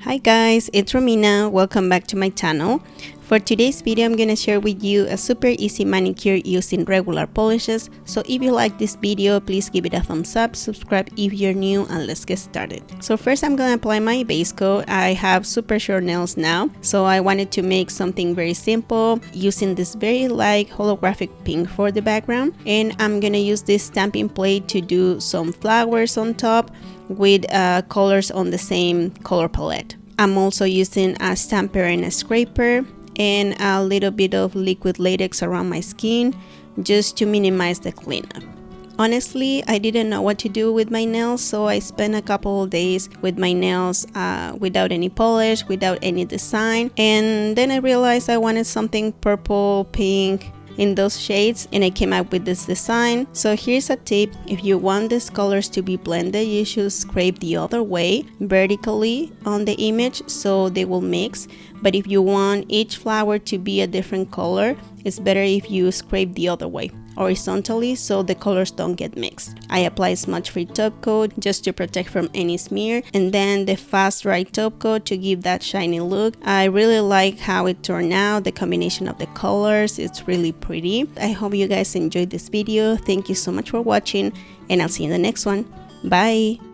Hi guys, it's Romina. Welcome back to my channel. For today's video, I'm gonna share with you a super easy manicure using regular polishes. So if you like this video, please give it a thumbs up, subscribe if you're new, and let's get started. So first I'm gonna apply my base coat. I have super short nails now, so I wanted to make something very simple using this very light holographic pink for the background. And I'm gonna use this stamping plate to do some flowers on top with colors on the same color palette. I'm also using a stamper and a scraper and a little bit of liquid latex around my skin just to minimize the cleanup. Honestly, I didn't know what to do with my nails, so I spent a couple of days with my nails without any polish, without any design, and then I realized I wanted something purple, pink, in those shades, and I came up with this design. So here's a tip: if you want these colors to be blended, you should scrape the other way vertically on the image so they will mix. But if you want each flower to be a different color, it's better if you scrape the other way horizontally so the colors don't get mixed. I apply smudge-free top coat just to protect from any smear, and then the fast dry top coat to give that shiny look. I really like how it turned out, the combination of the colors. It's really pretty. I hope you guys enjoyed this video. Thank you so much for watching, and I'll see you in the next one. Bye.